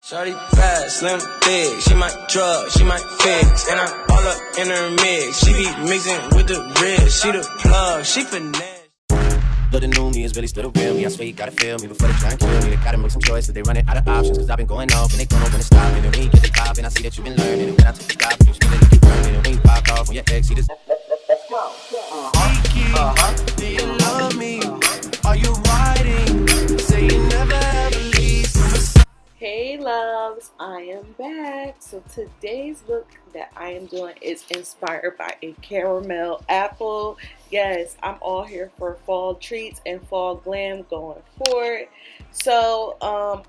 Shawty bad, slim, thick, she might drug, she might fix, and I'm all up in her mix. She be mixing with the wrist, she the plug, she finesse. But the new me is really still the real me. I swear you gotta feel me before they try and kill me. They gotta make some choices, they running out of options. Cause I've been going off and they don't know when to stop. And when you get the top, and I see that you've been learning. And when I took the stop, you spinning and keep burning. And when you pop off on your ex, see this. Let's go. Do you love me? Are you riding? Say you never ever leave. Hey loves, I am back. So today's look that I am doing is inspired by a caramel apple. Yes, I'm all here for fall treats and fall glam going forward. So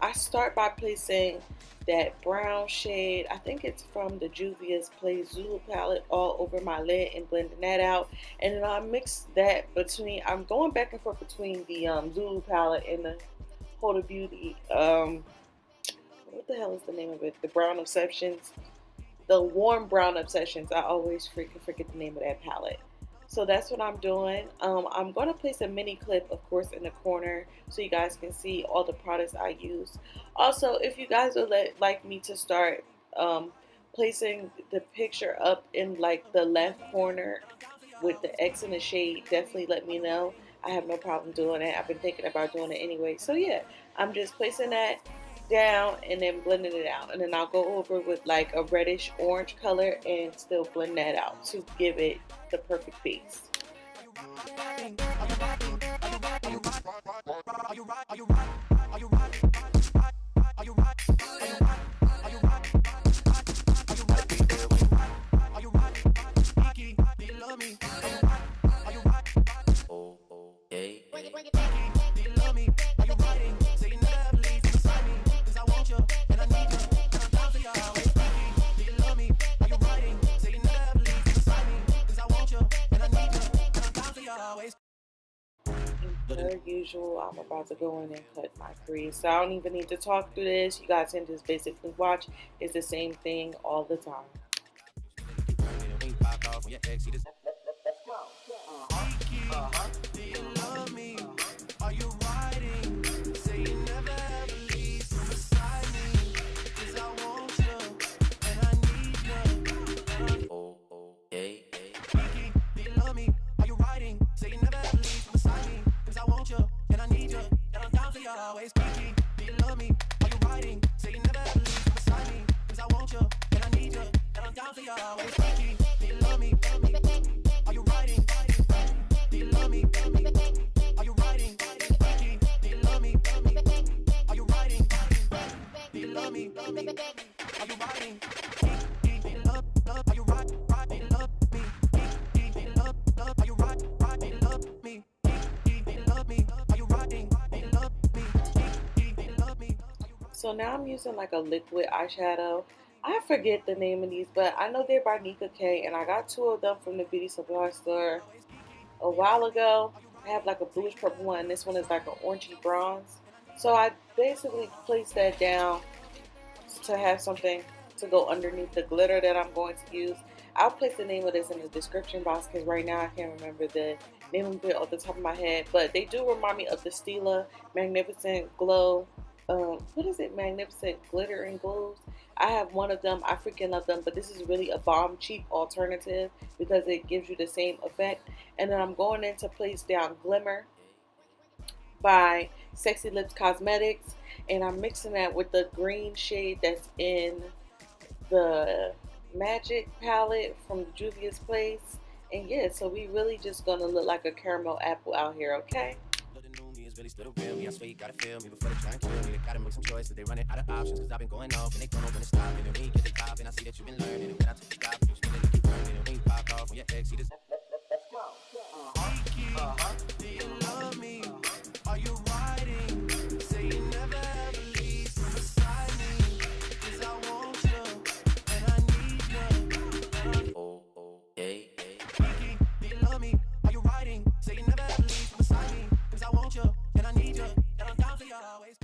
I start by placing that brown shade. I think it's from the Jeziyah's Play Zulu palette all over my lid and blending that out. And then I mix that between, I'm going back and forth between the Zulu palette and the Huda Beauty what the hell is the name of it? The Brown Obsessions. The Warm Brown Obsessions. I always freaking forget the name of that palette. So that's what I'm doing. I'm going to place a mini clip, of course, in the corner so you guys can see all the products I use. Also, if you guys would like me to start placing the picture up in like the left corner with the X in the shade, definitely let me know. I have no problem doing it. I've been thinking about doing it anyway. So yeah, I'm just placing that down and then blending it out, and then I'll go over with like a reddish orange color and still blend that out to give it the perfect base. Per usual, I'm about to go in and cut my crease. So I don't even need to talk through this. You guys can just basically watch. It's the same thing all the time. So now I'm using like a liquid eyeshadow. I forget the name of these, but I know they're by Nicka, and I got two of them from the beauty supply store a while ago. I have like a bluish purple one, and this one is like an orangey bronze. So I basically placed that down to have something to go underneath the glitter that I'm going to use. I'll place the name of this in the description box because right now I can't remember the name of it off the top of my head. But they do remind me of the Stila Magnificent Glow. What is it? Magnificent Glitter and Glows. I have one of them. I freaking love them. But this is really a bomb cheap alternative because it gives you the same effect. And then I'm going in to place down Glimmer by Sexy Lips Cosmetics. And I'm mixing that with the green shade that's in the Magic palette from Juvia's Place. And yeah, so we really just gonna look like a caramel apple out here, okay? Really still the real me. I swear you gotta feel me before they try and kill me. They gotta make some choices, they running out of options. Cause I've been going off and they don't know when to stop. And when you get the top, and I see that you've been learning. And when I took the stop, you spinning and keep burning. And when you pop off on your ex, see this. Let's go. Do you love me? Are you riding? Say you never ever leave beside me. Cause I want you and I need you. Do you love me? Are you riding? Say you never ever leave beside me. Cause I want you and I need you. And I'm down for you always.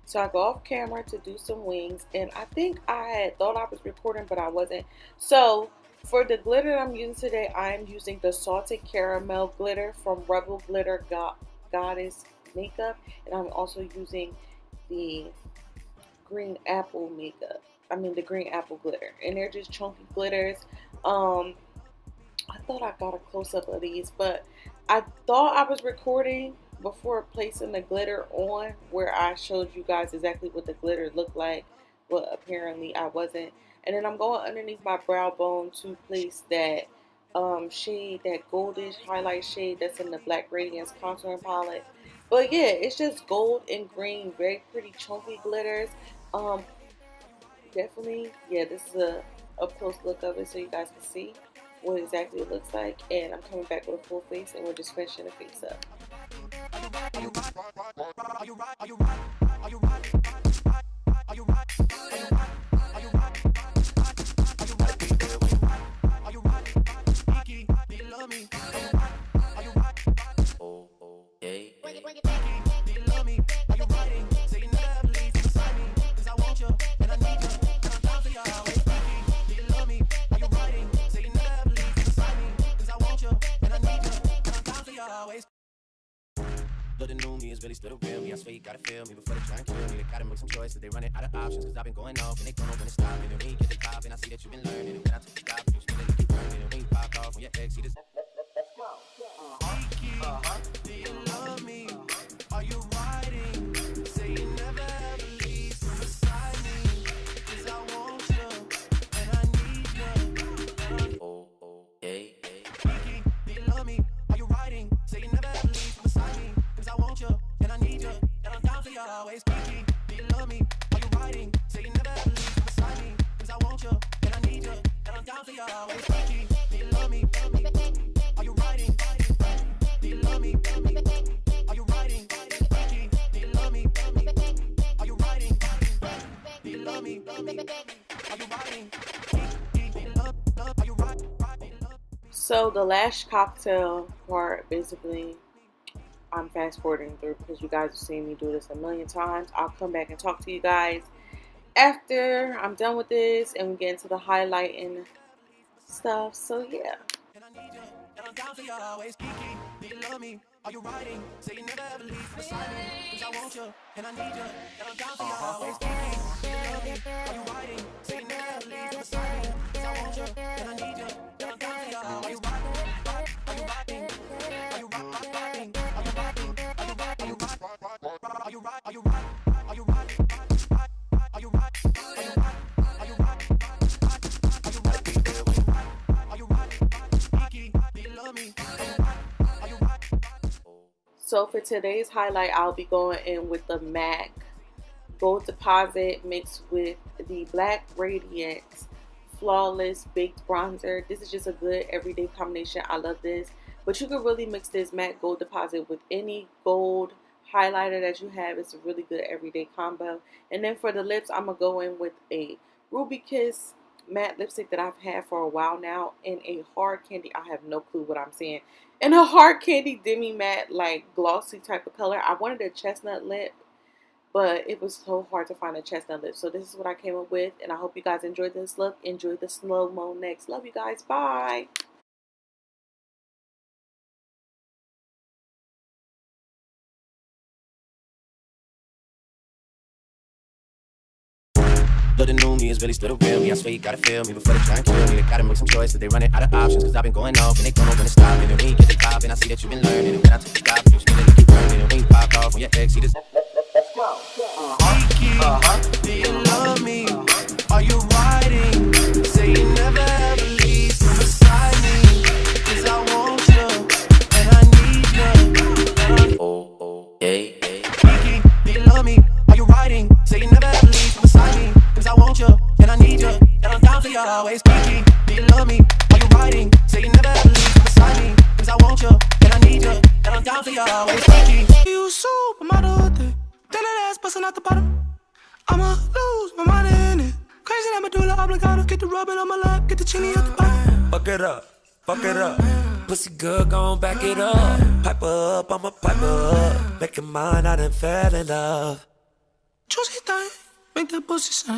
So I go off camera to do some wings, and I think I had thought I was recording, but I wasn't. So for the glitter that I'm using today, I'm using the Salted Caramel Glitter from Rebel Glitter Goddess Makeup, and I'm also using the green apple makeup. I mean the green apple glitter, and they're just chunky glitters. I thought I got a close-up of these, but I thought I was recording before placing the glitter on, where I showed you guys exactly what the glitter looked like, but apparently I wasn't. And then I'm going underneath my brow bone to place that shade, that goldish highlight shade that's in the Black Radiance contouring palette. But yeah, it's just gold and green, very pretty chunky glitters. Definitely, yeah, this is a up close look of it so you guys can see what exactly it looks like. And I'm coming back with a full face, and we're just finishing the face up. But the new me is really still the real me. I swear you gotta feel me before they try and kill me. They gotta make some choices. They running out of options. Cause I've been going off and they don't know when to stop. And when you get the top and I see that you've been learning. And when I took the stop, you still let it keep burning. And when you pop off on your ex, see this. Let's go. Do you love me? Are you riding? Say you never ever leave beside me. Cause I want you and I need you. Oh, hey. Do you love me? Are you riding? Say you never ever leave beside me. I want you, and I need you, and I'm down for you always. Kiki, do you love me? Are you riding? Say you never ever leave beside me. Cause I want you, and I need you, and I'm down for you always. Kiki, do you love me? Are you riding? Do you love me? Are you riding? Kiki, do you love me? Are you riding? Do you love me? Are you riding? Are you riding? So the lash cocktail part, basically, I'm fast forwarding through because you guys have seen me do this a million times. I'll come back and talk to you guys after I'm done with this and we get into the highlight and stuff. So yeah. Are you riding? Say you never ever leave beside me. Cause I want you, and I need you, and I'm down for you always. Do you love me? Are you riding? Say you never ever leave beside me. Cause I want you, and I need you, and I'm down for you always. Are you riding? Are you riding? So for today's highlight, I'll be going in with the MAC Gold Deposit mixed with the Black Radiance Flawless Baked Bronzer. This is just a good everyday combination. I love this. But you can really mix this MAC Gold Deposit with any gold highlighter that you have. It's a really good everyday combo. And then for the lips, I'm going to go in with a Ruby Kiss matte lipstick that I've had for a while now, and a hard candy, I have no clue what I'm saying, and a hard candy demi matte, like glossy type of color. I wanted a chestnut lip, but it was so hard to find a chestnut lip. So this is what I came up with, and I hope you guys enjoyed this look. Enjoy the slow-mo next. Love you guys. Bye. But the new me is really still the real me. I swear you gotta feel me before they try and kill me. They gotta make some choices. They running out of options. Cause I've been going off and they don't know when to stop. And when you get the top and I see that you've been learning. And when I took the stop, you still let it keep burning. And when you pop off on your ex, see this. Let's go. Do you love me? Are you riding? Say you never ever leave beside me. Cause I want you and I need you. Oh, hey. Do you love me? Are you riding? Say you never ever leave beside me. Cause I want you, and I need you, and I'm down for you always. Kiki, do you love me? Are you riding? Say you never ever leave beside me. Cause I want you, and I need you, and I'm down for you always. Kiki. You supermodel thing. Tell that ass busting out the bottom. I'ma lose my mind in it. Crazy that medulla oblongata. Get the rubbing on my lap, get the chini at the bottom. Fuck it up, fuck it up. Pussy good, gon' back it up. Pipe up, I'ma pipe up. Make it mine, I done fell in love. Juicy thing, make that pussy sing.